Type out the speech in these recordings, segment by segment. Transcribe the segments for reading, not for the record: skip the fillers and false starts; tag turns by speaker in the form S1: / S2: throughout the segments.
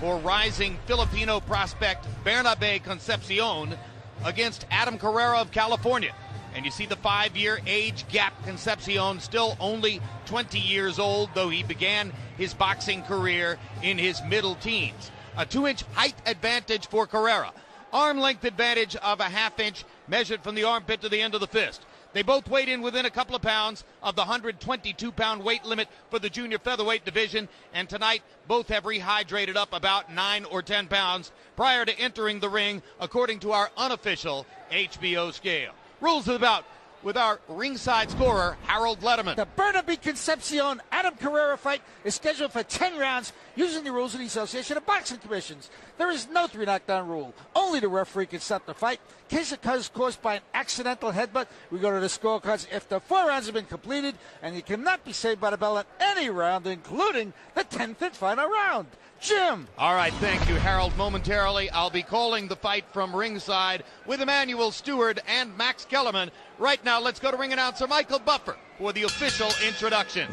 S1: for rising Filipino prospect Bernabe Concepcion against Adam Carrera of California. And you see the 5-year age gap. Concepcion still only 20 years old, though he began his boxing career in his middle teens. A 2-inch height advantage for Carrera. Arm length advantage of a 1/2 inch measured from the armpit to the end of the fist. They both weighed in within a couple of pounds of the 122-pound weight limit for the junior featherweight division, and tonight both have rehydrated up about 9 or 10 pounds prior to entering the ring, according to our unofficial HBO scale. Rules of the bout with our ringside scorer, Harold Letterman.
S2: The Bernabe Concepcion Adam Carrera fight is scheduled for 10 rounds using the rules of the Association of Boxing Commissions. There is no 3 knockdown rule. Only the referee can stop the fight. In case it is caused by an accidental headbutt, we go to the scorecards after 4 rounds have been completed, and you cannot be saved by the bell at any round, including the 10th and final round. Jim.
S1: All right, thank you, Harold. Momentarily, I'll be calling the fight from ringside with Emmanuel Stewart and Max Kellerman. Right now, let's go to ring announcer Michael Buffer for the official introduction.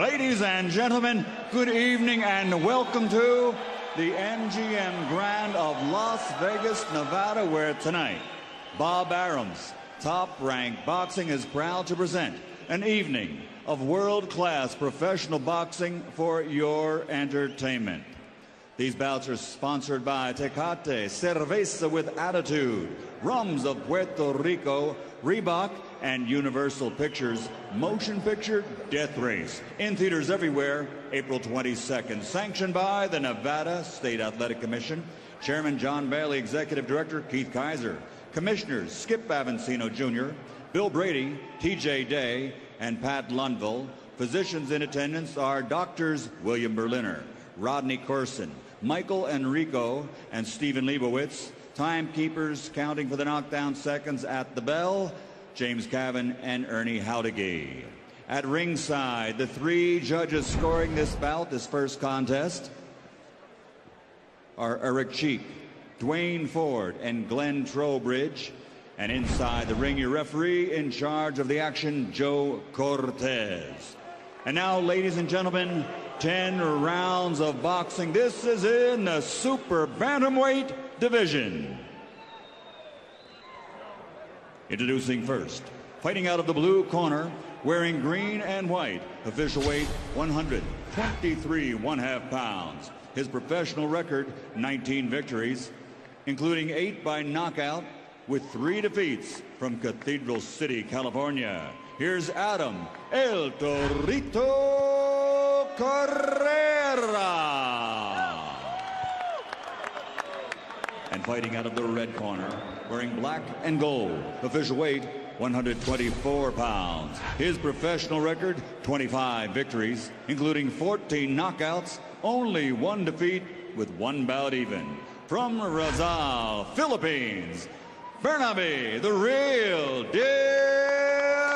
S3: Ladies and gentlemen, good evening and welcome to the MGM Grand of Las Vegas, Nevada, where tonight, Bob Arum's Top Rank Boxing is proud to present an evening of world-class professional boxing for your entertainment. These bouts are sponsored by Tecate, Cerveza with Attitude, Rums of Puerto Rico, Reebok, and Universal Pictures Motion Picture Death Race. In theaters everywhere, April 22nd. Sanctioned by the Nevada State Athletic Commission. Chairman John Bailey, Executive Director Keith Kaiser. Commissioners Skip Avancino Jr., Bill Brady, TJ Day, and Pat Lundville. Physicians in attendance are Doctors William Berliner, Rodney Corson, Michael Enrico, and Stephen Leibowitz. Timekeepers counting for the knockdown seconds at the bell, James Cavan and Ernie Howdegay. At ringside, the 3 judges scoring this bout, this first contest, are Eric Cheek, Dwayne Ford, and Glenn Trowbridge. And inside the ring, your referee in charge of the action, Joe Cortez. And now, ladies and gentlemen, 10 rounds of boxing. This is in the super bantamweight division. Introducing first, fighting out of the blue corner, wearing green and white, official weight 123 1/2 pounds. His professional record, 19 victories, including 8 by knockout, with 3 defeats from Cathedral City, California. Here's Adam El Torito Carrera. And fighting out of the red corner, wearing black and gold, official weight 124 pounds. His professional record, 25 victories, including 14 knockouts, only 1 defeat with 1 bout even. From Rizal, Philippines, Bernabe, the real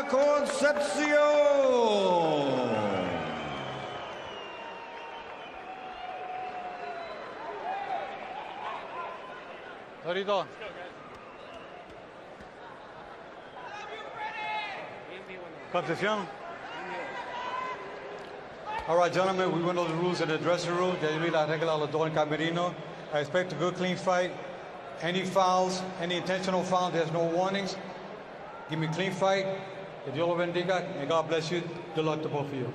S3: Concepcion.
S4: Torito. Concepcion. All right, gentlemen, we went over the rules in the dressing room. Ya vi la regla los dos en camerino. I expect a good, clean fight. Any fouls, any intentional fouls, there's no warnings. Give me a clean fight. Que Dios lo bendiga, and God bless you. Good luck to both of you.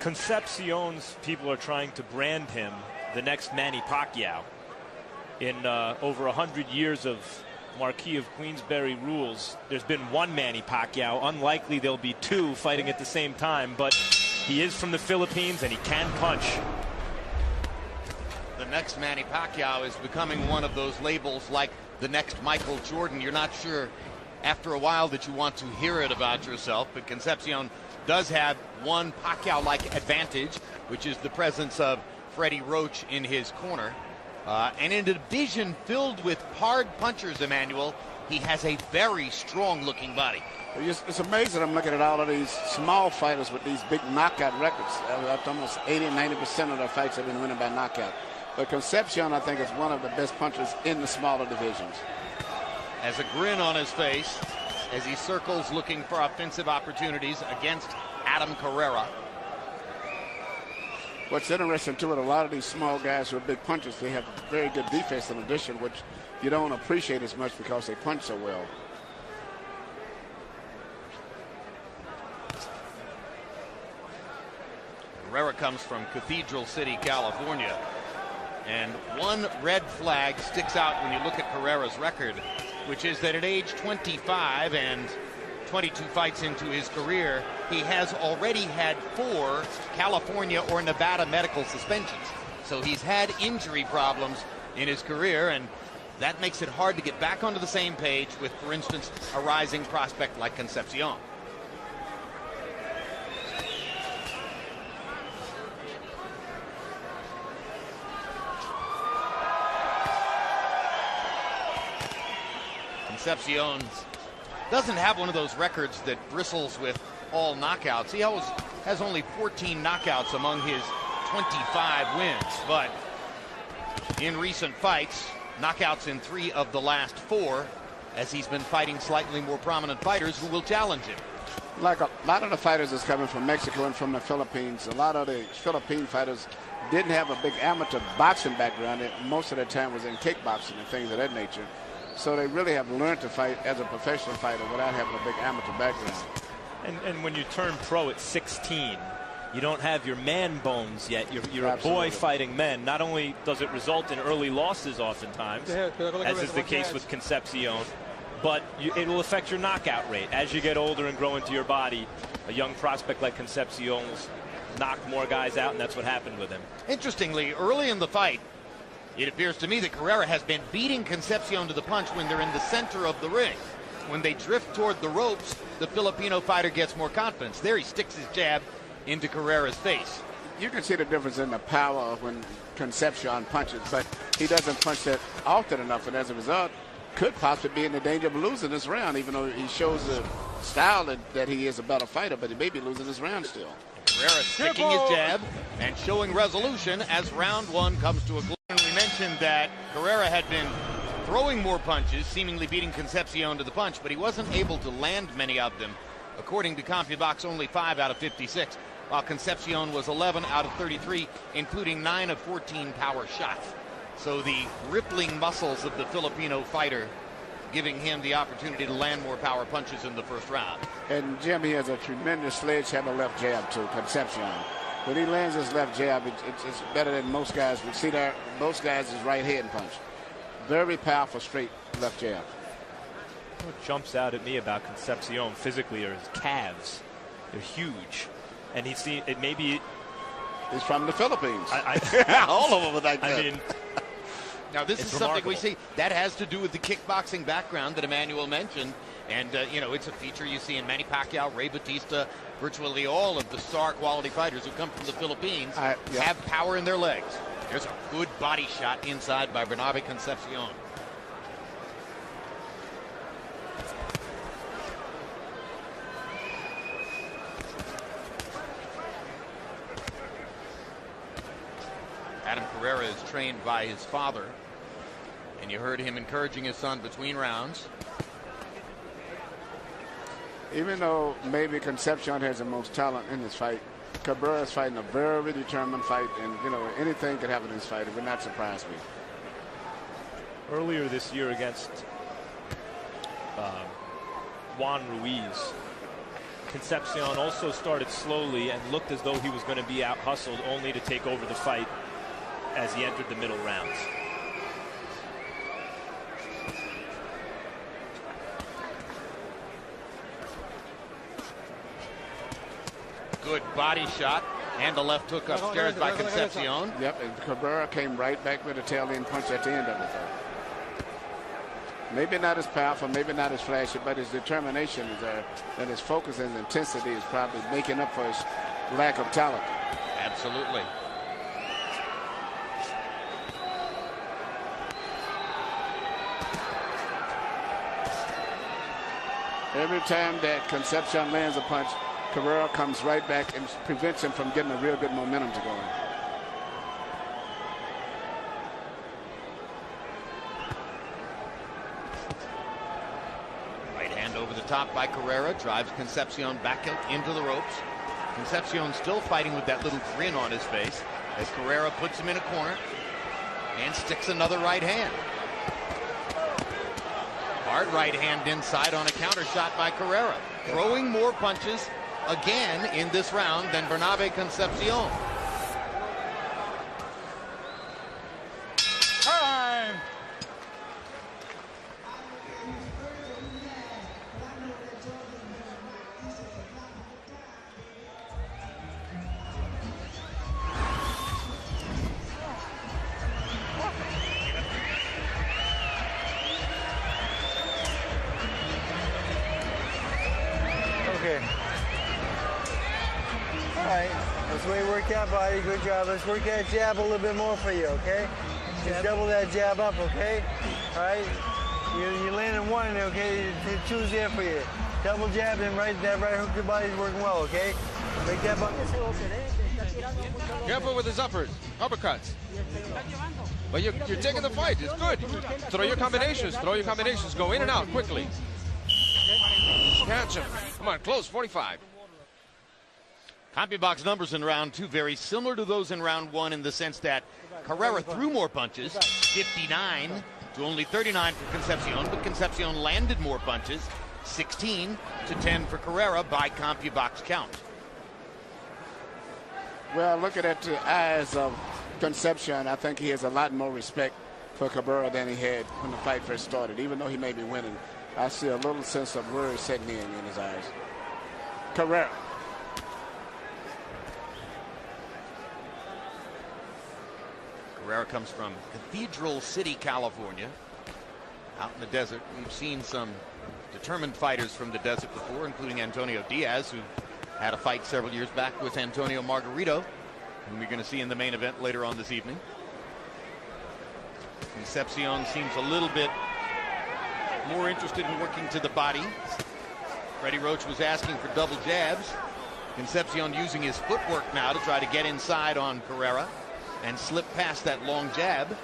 S5: Concepcion's people are trying to brand him the next Manny Pacquiao. In over 100 years of Marquis of Queensberry rules, there's been 1 Manny Pacquiao. Unlikely there'll be 2 fighting at the same time, but he is from the Philippines and he can punch.
S1: The next Manny Pacquiao is becoming one of those labels like the next Michael Jordan. You're not sure after a while that you want to hear it about yourself, but Concepcion does have one Pacquiao-like advantage, which is the presence of Freddie Roach in his corner. And in a division filled with hard punchers, Emmanuel, he has a very strong-looking body.
S6: It's amazing. I'm looking at all of these small fighters with these big knockout records. Almost 80-90% of their fights have been winning by knockout. But Concepcion, I think, is one of the best punchers in the smaller divisions.
S1: Has a grin on his face as he circles looking for offensive opportunities against Adam Carrera.
S6: What's interesting too with a lot of these small guys who are big punchers, they have very good defense in addition, which you don't appreciate as much because they punch so well.
S1: Carrera comes from Cathedral City, California. And one red flag sticks out when you look at Carrera's record, which is that at age 25 and 22 fights into his career, he has already had 4 California or Nevada medical suspensions. So he's had injury problems in his career, and that makes it hard to get back onto the same page with, for instance, a rising prospect like Concepcion. Concepcion doesn't have one of those records that bristles with all knockouts. He always has only 14 knockouts among his 25 wins, but in recent fights, knockouts in 3 of the last 4, as he's been fighting slightly more prominent fighters who will challenge him.
S6: Like a lot of the fighters that's coming from Mexico and from the Philippines, a lot of the Philippine fighters didn't have a big amateur boxing background. Most of their time was in kickboxing and things of that nature. So they really have learned to fight as a professional fighter without having a big amateur background.
S5: And when you turn pro at 16, you don't have your man bones yet. You're a boy fighting men. Not only does it result in early losses oftentimes, as is the case with Concepcion, but it will affect your knockout rate. As you get older and grow into your body, a young prospect like Concepcion will knock more guys out, and that's what happened with him.
S1: Interestingly, early in the fight, it appears to me that Carrera has been beating Concepcion to the punch when they're in the center of the ring. When they drift toward the ropes, the Filipino fighter gets more confidence. There he sticks his jab into Carrera's face.
S6: You can see the difference in the power of when Concepcion punches, but he doesn't punch that often enough, and as a result, could possibly be in the danger of losing this round, even though he shows the style that he is a better fighter, but he may be losing this round still.
S1: Carrera sticking his jab and showing resolution as round 1 comes to a close. We mentioned that Carrera had been throwing more punches, seemingly beating Concepcion to the punch, but he wasn't able to land many of them. According to CompuBox, only 5 out of 56, while Concepcion was 11 out of 33, including 9 of 14 power shots. So the rippling muscles of the Filipino fighter giving him the opportunity to land more power punches in the first round.
S6: And Jim, he has a tremendous sledgehammer left jab to Concepcion. When he lands his left jab, it's better than most guys. We see that most guys is right hand punch. Very powerful straight left jab.
S5: What jumps out at me about Concepcion physically are his calves. They're huge, and he's
S6: from the Philippines. All of them are like that.
S1: I mean, now this is something we see that has to do with the kickboxing background that Emmanuel mentioned, and you know, it's a feature you see in Manny Pacquiao, Ray Batista. Virtually all of the star quality fighters who come from the Philippines have power in their legs. There's a good body shot inside by Bernabe Concepcion. Adam Carrera is trained by his father, and you heard him encouraging his son between rounds.
S6: Even though maybe Concepcion has the most talent in this fight, Carrera is fighting a very determined fight, and you know, anything could happen in this fight. It would not surprise me.
S5: Earlier this year against Juan Ruiz, Concepcion also started slowly and looked as though he was going to be out hustled, only to take over the fight as he entered the middle rounds.
S1: Good body shot and a left hook upstairs by Concepcion.
S6: Yep, and Carrera came right back with a tail end punch at the end of it. Maybe not as powerful, maybe not as flashy, but his determination is there, and his focus and intensity is probably making up for his lack of talent.
S1: Absolutely.
S6: Every time that Concepcion lands a punch, Carrera comes right back and prevents him from getting a real good momentum to going.
S1: Right hand over the top by Carrera, drives Concepcion back out into the ropes. Concepcion still fighting with that little grin on his face as Carrera puts him in a corner and sticks another right hand. Hard right hand inside on a counter shot by Carrera. Throwing more punches again in this round than Bernabe Concepcion.
S4: Time. Okay. All right. That's the way you work that body. Good job. Let's work that jab a little bit more for you, okay? Just double that jab up, okay? All right? You land in one, okay? Choose there for you. Double jab and that right hook, your body's working well, okay? Make that button.
S7: Careful with his uppercuts. But you're taking the fight. It's good. Throw your combinations. Throw your combinations. Go in and out quickly. Catch him. Come on, close. 45.
S1: CompuBox numbers in round two very similar to those in round one in the sense that Carrera threw more punches, 59 to only 39 for Concepcion, but Concepcion landed more punches, 16 to 10 for Carrera by CompuBox count.
S6: Well, looking at the eyes of Concepcion, I think he has a lot more respect for Carrera than he had when the fight first started. Even though he may be winning, I see a little sense of worry setting in his eyes. Carrera.
S1: Carrera comes from Cathedral City, California, out in the desert. We've seen some determined fighters from the desert before, including Antonio Diaz, who had a fight several years back with Antonio Margarito, whom we're going to see in the main event later on this evening. Concepcion seems a little bit more interested in working to the body. Freddie Roach was asking for double jabs. Concepcion using his footwork now to try to get inside on Carrera and slip past that long jab.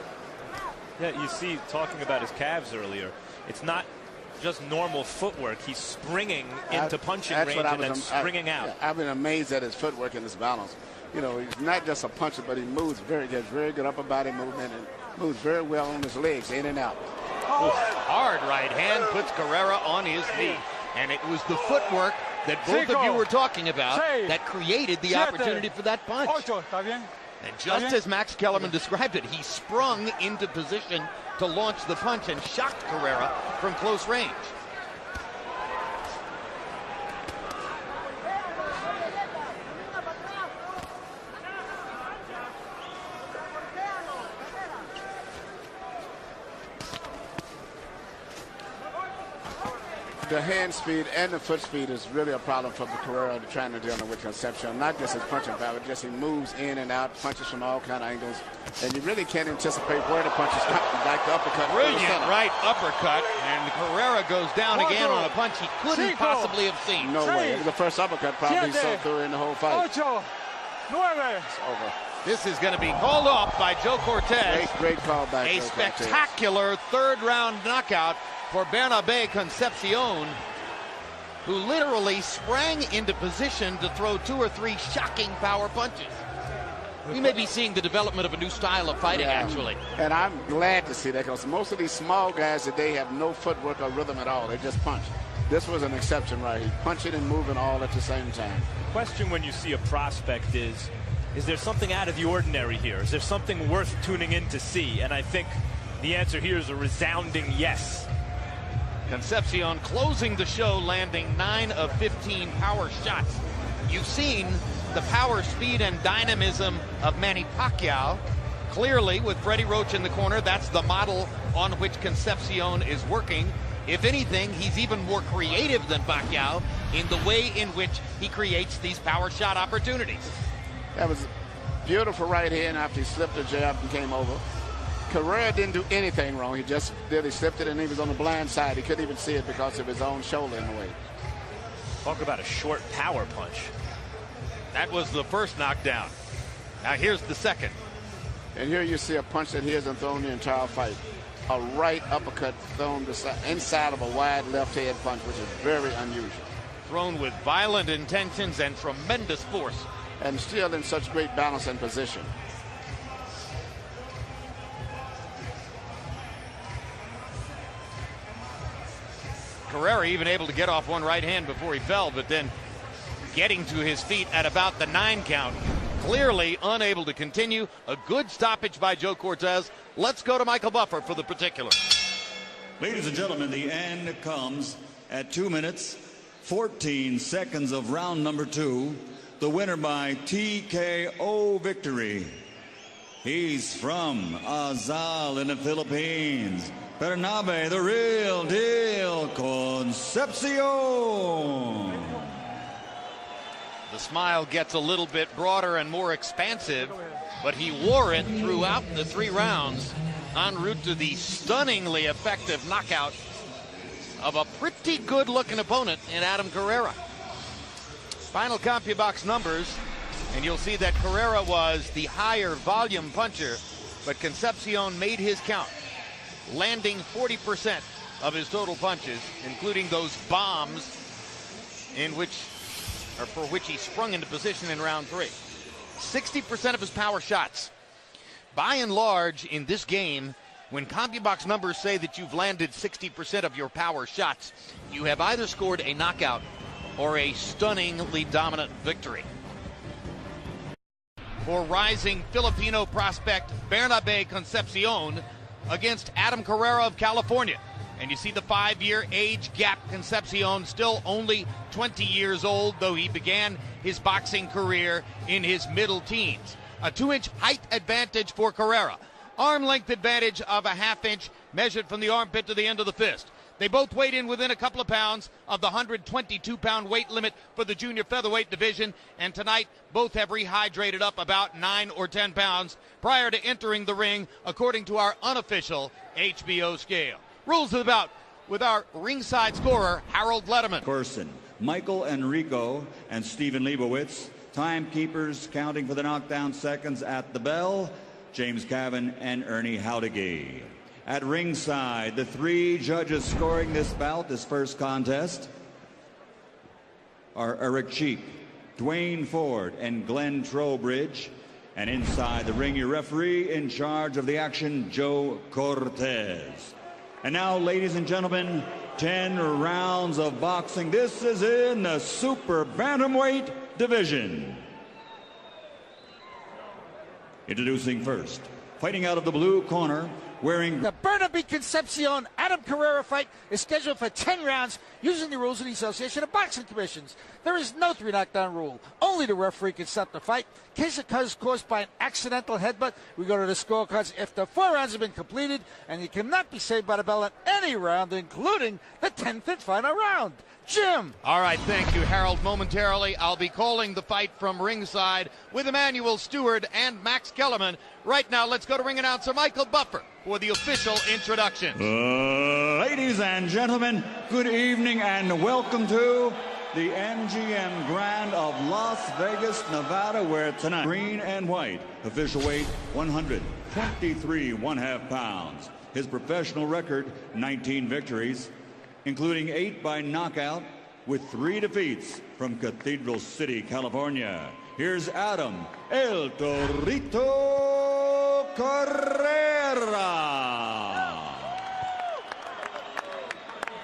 S5: Yeah, you see, talking about his calves earlier, it's not just normal footwork. He's springing into punching range and then springing out.
S6: I've been amazed at his footwork and his balance. You know, he's not just a puncher, but he moves very good upper body movement and moves very well on his legs, in and out.
S1: Hard right hand puts Carrera on his feet. And it was the footwork that both of you were talking about that created the opportunity for that punch. And just as Max Kellerman described it, he sprung into position to launch the punch and shocked Carrera from close range.
S6: The hand speed and the foot speed is really a problem for Carrera trying to deal with Concepcion. Not just his punching power, just he moves in and out, punches from all kind of angles, and you really can't anticipate where the punches come. Like the uppercut.
S1: Brilliant right uppercut, and Carrera goes down again on a punch he couldn't possibly have seen.
S6: No way. It was the first uppercut probably he saw through in the whole fight. It's over.
S1: This is going to be called off by Joe Cortez.
S6: Great call by
S1: A
S6: Joe
S1: spectacular third-round knockout for Bernabe Concepcion, who literally sprang into position to throw 2 or 3 shocking power punches. We may be seeing the development of a new style of fighting, actually.
S6: And I'm glad to see that, because most of these small guys today have no footwork or rhythm at all. They just punch. This was an exception right here. Punching and moving all at the same time.
S5: The question when you see a prospect is there something out of the ordinary here? Is there something worth tuning in to see? And I think the answer here is a resounding yes.
S1: Concepcion closing the show, landing 9 of 15 power shots. You've seen the power, speed, and dynamism of Manny Pacquiao. Clearly, with Freddie Roach in the corner, that's the model on which Concepcion is working. If anything, he's even more creative than Pacquiao in the way in which he creates these power shot opportunities.
S6: That was a beautiful right hand after he slipped the jab and came over. Carrera didn't do anything wrong. He just he slipped it and he was on the blind side. He couldn't even see it because of his own shoulder in the way.
S5: Talk about a short power punch.
S1: That was the first knockdown. Now here's the second.
S6: And here you see a punch that he hasn't thrown the entire fight. A right uppercut thrown inside of a wide left head punch, which is very unusual.
S1: Thrown with violent intentions and tremendous force.
S6: And still in such great balance and position.
S1: Carrera even able to get off one right hand before he fell, but then getting to his feet at about the 9 count. Clearly unable to continue. A good stoppage by Joe Cortez. Let's go to Michael Buffer for the particulars.
S3: Ladies and gentlemen, the end comes at 2 minutes, 14 seconds of round number 2. The winner by TKO victory. He's from Azal in the Philippines. Bernabe, the real deal, Concepcion.
S1: The smile gets a little bit broader and more expansive, but he wore it throughout the 3 rounds en route to the stunningly effective knockout of a pretty good-looking opponent in Adam Carrera. Final CompuBox numbers, and you'll see that Carrera was the higher volume puncher, but Concepcion made his count, landing 40% of his total punches, including those bombs for which he sprung into position in round 3. 60% of his power shots. By and large, in this game, when CompuBox numbers say that you've landed 60% of your power shots, you have either scored a knockout or a stunningly dominant victory. For rising Filipino prospect Bernabe Concepcion against Adam Carrera of California. And you see the 5-year age gap. Concepcion still only 20 years old, though he began his boxing career in his middle teens. A 2-inch height advantage for Carrera. Arm length advantage of a 1/2 inch measured from the armpit to the end of the fist. They both weighed in within a couple of pounds of the 122-pound weight limit for the junior featherweight division, and tonight both have rehydrated up about 9 or 10 pounds prior to entering the ring, according to our unofficial HBO scale. Rules of the bout with our ringside scorer, Harold Letterman.
S3: Person, Michael Enrico and Stephen Leibowitz. Timekeepers counting for the knockdown seconds at the bell, James Cavan and Ernie Howdegay. At ringside, the 3 judges scoring this bout, this first contest, are Eric Cheek, Dwayne Ford, and Glenn Trowbridge. And inside the ring, your referee in charge of the action, Joe Cortez. And now, ladies and gentlemen, 10 rounds of boxing. This is in the super bantamweight division. Introducing first, fighting out of the blue corner, wearing
S2: the Bernabe Concepcion Adam Carrera fight is scheduled for 10 rounds using the rules of the Association of Boxing Commissions. There is no 3 knockdown rule. Only the referee can stop the fight. In case it is caused by an accidental headbutt, we go to the scorecards after 4 rounds have been completed, and you cannot be saved by the bell at any round, including the 10th and final round. Jim.
S1: All right, thank you, Harold. Momentarily, I'll be calling the fight from ringside with Emmanuel Stewart and Max Kellerman. Right now, let's go to ring announcer Michael Buffer for the official introduction.
S3: Ladies and gentlemen, good evening and welcome to the MGM Grand of Las Vegas, Nevada, where tonight, green and white, official weight 123 1/2 pounds. His professional record, 19 victories, including 8 by knockout, with 3 defeats from Cathedral City, California. Here's Adam El Torito Carrera.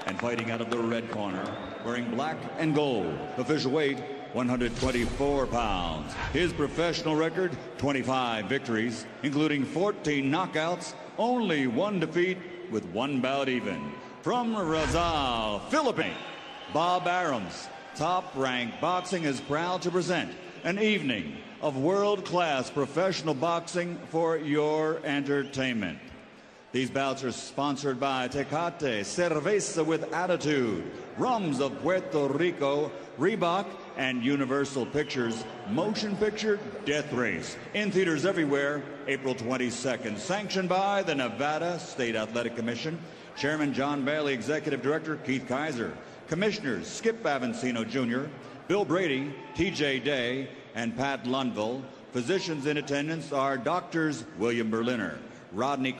S3: And fighting out of the red corner, wearing black and gold, official weight 124 pounds. His professional record, 25 victories, including 14 knockouts, only 1 defeat with 1 bout even. From Rizal, Philippines, Bob Arams, Top Rank Boxing is proud to present an evening of world-class professional boxing for your entertainment. These bouts are sponsored by Tecate, Cerveza with Attitude, Rums of Puerto Rico, Reebok, and Universal Pictures motion picture Death Race. In theaters everywhere, April 22nd. Sanctioned by the Nevada State Athletic Commission. Chairman John Bailey, Executive Director Keith Kaiser. Commissioners Skip Avancino Jr., Bill Brady, TJ Day, and Pat Lundville. Physicians in attendance are Doctors William Berliner, Rodney